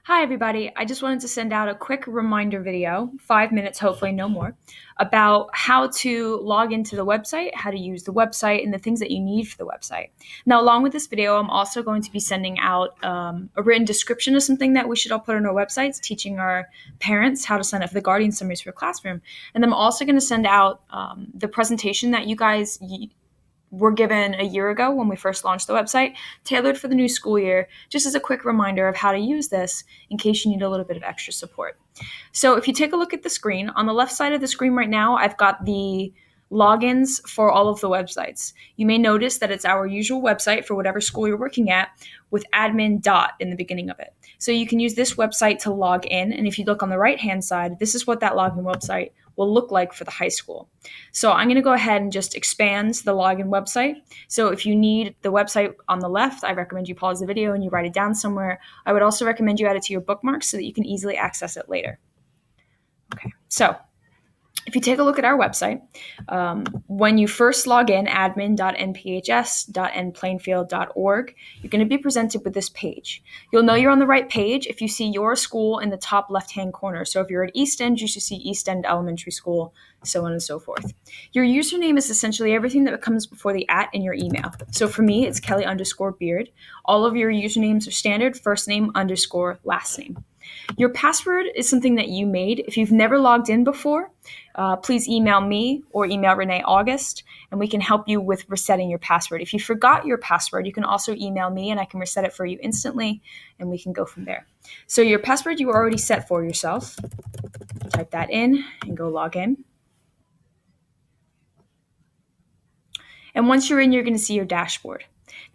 Hi, everybody. I just wanted to send out a quick reminder video, 5 minutes, hopefully no more, about how to log into the website, how to use the website, and the things that you need for the website. Now, along with this video, I'm also going to be sending out a written description of something that we should all put on our websites, teaching our parents how to sign up for the Guardian Summaries for Classroom. And I'm also going to send out the presentation that you guys were given a year ago when we first launched the website, tailored for the new school year, just as a quick reminder of how to use this in case you need a little bit of extra support. So if you take a look at the screen, on the left side of the screen right now, I've got the logins for all of the websites. You may notice that it's our usual website for whatever school you're working at with admin dot in the beginning of it. So you can use this website to log in. And if you look on the right-hand side, this is what that login website will look like for the high school. So I'm going to go ahead and just expand the login website. So if you need the website on the left, I recommend you pause the video and you write it down somewhere. I would also recommend you add it to your bookmarks so that you can easily access it later. Okay, so if you take a look at our website, when you first log in, admin.nphs.nplainfield.org, you're going to be presented with this page. You'll know you're on the right page if you see your school in the top left-hand corner. So if you're at East End, you should see East End Elementary School, so on and so forth. Your username is essentially everything that comes before the @ in your email. So for me, it's Kelly_Beard. All of your usernames are standard, first name _ last name. Your password is something that you made. If you've never logged in before, please email me or email Renee August, and we can help you with resetting your password. If you forgot your password, you can also email me, and I can reset it for you instantly, and we can go from there. So your password you already set for yourself. Type that in and go log in. And once you're in, you're going to see your dashboard.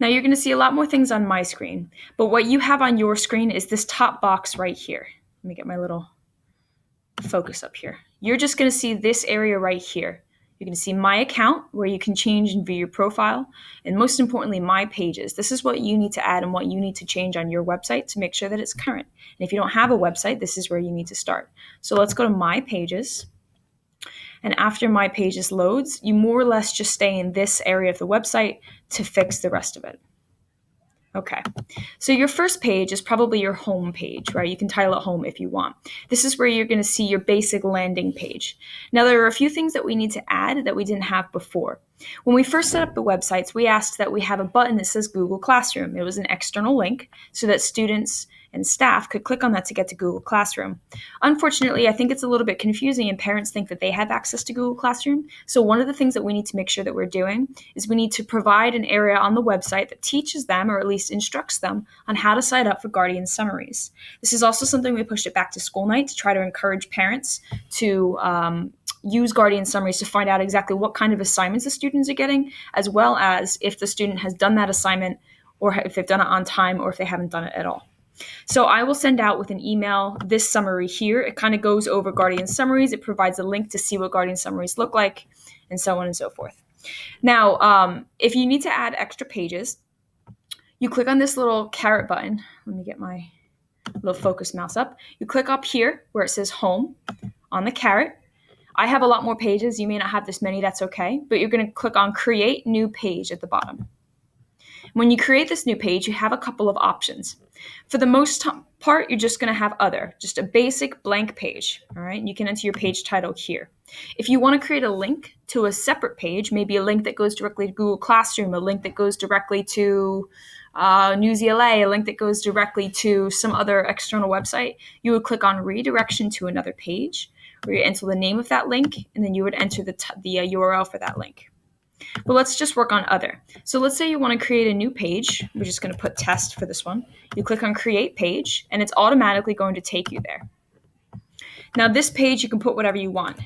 Now you're going to see a lot more things on my screen, but what you have on your screen is this top box right here. Let me get my little focus up here. You're just going to see this area right here. You're going to see my account where you can change and view your profile, and most importantly, my pages. This is what you need to add and what you need to change on your website to make sure that it's current. And if you don't have a website, this is where you need to start. So let's go to my pages. And after my pages loads, you more or less just stay in this area of the website to fix the rest of it. Okay, so your first page is probably your home page, right? You can title it home if you want. This is where you're going to see your basic landing page. Now, there are a few things that we need to add that we didn't have before. When we first set up the websites, we asked that we have a button that says Google Classroom. It was an external link so that students and staff could click on that to get to Google Classroom. Unfortunately, I think it's a little bit confusing and parents think that they have access to Google Classroom. So one of the things that we need to make sure that we're doing is we need to provide an area on the website that teaches them, or at least instructs them, on how to sign up for Guardian Summaries. This is also something we pushed at Back to School Night to try to encourage parents to use Guardian Summaries to find out exactly what kind of assignments the students are getting, as well as if the student has done that assignment, or if they've done it on time, or if they haven't done it at all. So I will send out with an email this summary here. It kind of goes over Guardian Summaries. It provides a link to see what Guardian Summaries look like, and so on and so forth. Now, if you need to add extra pages, you click on this little caret button. Let me get my little focus mouse up. You click up here where it says Home on the caret. I have a lot more pages. You may not have this many. That's okay. But you're going to click on Create New Page at the bottom. When you create this new page, you have a couple of options. For the most part, you're just going to have Other, just a basic blank page. All right, and you can enter your page title here. If you want to create a link to a separate page, maybe a link that goes directly to Google Classroom, a link that goes directly to Newsela, a link that goes directly to some other external website, you would click on Redirection to another page, where you enter the name of that link, and then you would enter the URL for that link. But let's just work on Other. So let's say you want to create a new page. We're just going to put Test for this one. You click on Create Page, and it's automatically going to take you there. Now this page, you can put whatever you want.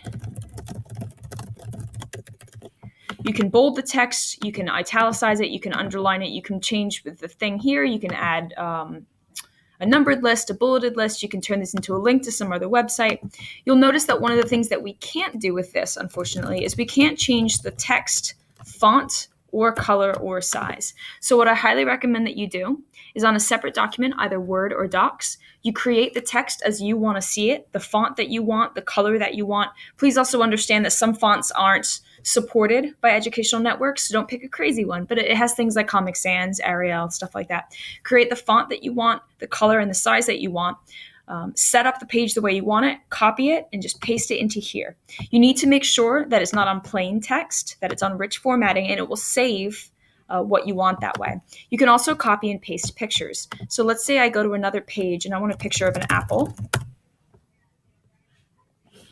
You can bold the text, you can italicize it, you can underline it, you can change with the thing here, you can add a numbered list, a bulleted list. You can turn this into a link to some other website. You'll notice that one of the things that we can't do with this, unfortunately, is we can't change the text font or color or size. So what I highly recommend that you do is on a separate document, either Word or Docs, you create the text as you want to see it, the font that you want, the color that you want. Please also understand that some fonts aren't supported by educational networks. So don't pick a crazy one, but it has things like Comic Sans, Arial, stuff like that. Create the font that you want, the color and the size that you want. Set up the page the way you want it, copy it, and just paste it into here. You need to make sure that it's not on plain text, that it's on rich formatting, and it will save what you want that way. You can also copy and paste pictures. So let's say I go to another page and I want a picture of an apple.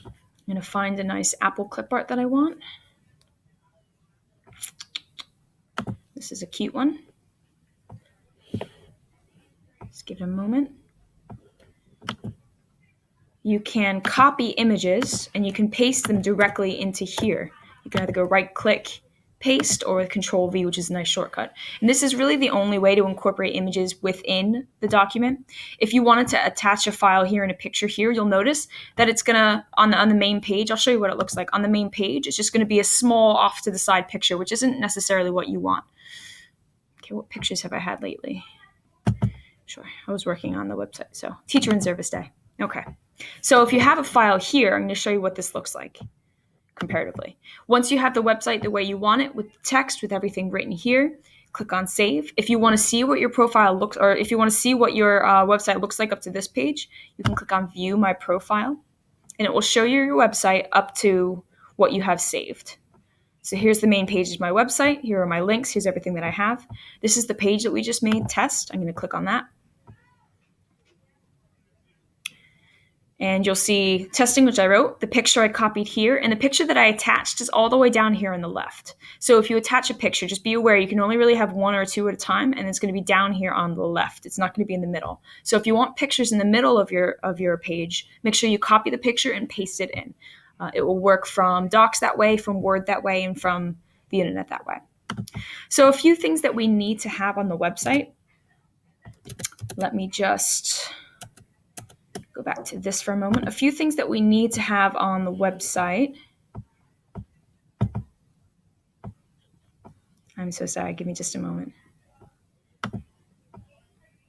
I'm going to find a nice apple clip art that I want. This is a cute one. Just give it a moment. You can copy images and you can paste them directly into here. You can either go right click, paste, or with Control V, which is a nice shortcut. And this is really the only way to incorporate images within the document. If you wanted to attach a file here and a picture here, you'll notice that it's gonna, on the main page, I'll show you what it looks like. On the main page, it's just gonna be a small off to the side picture, which isn't necessarily what you want. Okay, what pictures have I had lately? Sure, I was working on the website. So Teacher in Service Day. Okay. So if you have a file here, I'm going to show you what this looks like comparatively. Once you have the website the way you want it, with the text, with everything written here, click on Save. If you want to see what your profile looks, or if you want to see what your website looks like up to this page, you can click on View My Profile, and it will show you your website up to what you have saved. So here's the main page of my website. Here are my links. Here's everything that I have. This is the page that we just made, Test. I'm going to click on that. And you'll see testing, which I wrote, the picture I copied here, and the picture that I attached is all the way down here on the left. So if you attach a picture, just be aware you can only really have one or two at a time, and it's going to be down here on the left. It's not going to be in the middle. So if you want pictures in the middle of your page, make sure you copy the picture and paste it in. It will work from Docs that way, from Word that way, and from the internet that way. So a few things that we need to have on the website. Let me just go back to this for a moment. A few things that we need to have on the website. I'm so sorry. Give me just a moment.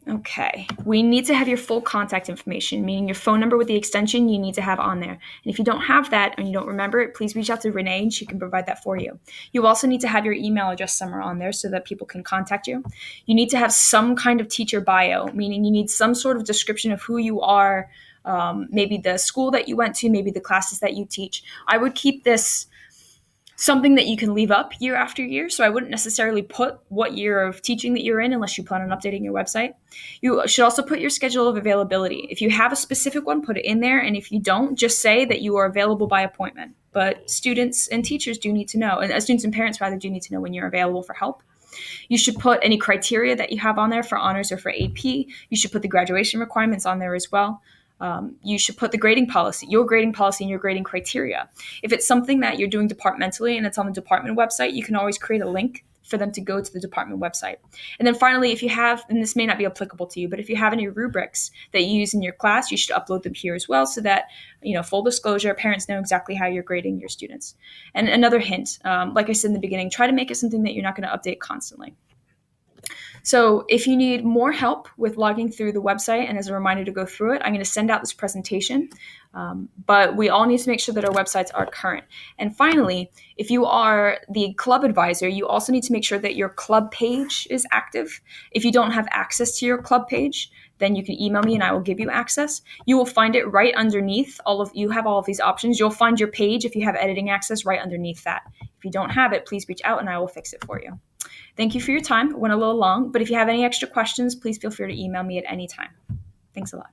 Okay. We need to have your full contact information, meaning your phone number with the extension you need to have on there. And if you don't have that and you don't remember it, please reach out to Renee and she can provide that for you. You also need to have your email address somewhere on there so that people can contact you. You need to have some kind of teacher bio, meaning you need some sort of description of who you are, maybe the school that you went to, maybe the classes that you teach. I would keep this something that you can leave up year after year. So I wouldn't necessarily put what year of teaching that you're in unless you plan on updating your website. You should also put your schedule of availability. If you have a specific one, put it in there. And if you don't, just say that you are available by appointment. But students and teachers do need to know, and students and parents rather do need to know when you're available for help. You should put any criteria that you have on there for honors or for AP. You should put the graduation requirements on there as well. You should put the grading policy, your grading policy and your grading criteria. If it's something that you're doing departmentally and it's on the department website, you can always create a link for them to go to the department website. And then finally, if you have, and this may not be applicable to you, but if you have any rubrics that you use in your class, you should upload them here as well so that, full disclosure, parents know exactly how you're grading your students. And another hint, like I said in the beginning, try to make it something that you're not going to update constantly. So if you need more help with logging through the website, and as a reminder to go through it, I'm going to send out this presentation. But we all need to make sure that our websites are current. And finally, if you are the club advisor, you also need to make sure that your club page is active. If you don't have access to your club page, then you can email me and I will give you access. You will find it right underneath you have all of these options. You'll find your page if you have editing access right underneath that. If you don't have it, please reach out and I will fix it for you. Thank you for your time. It went a little long, but if you have any extra questions, please feel free to email me at any time. Thanks a lot.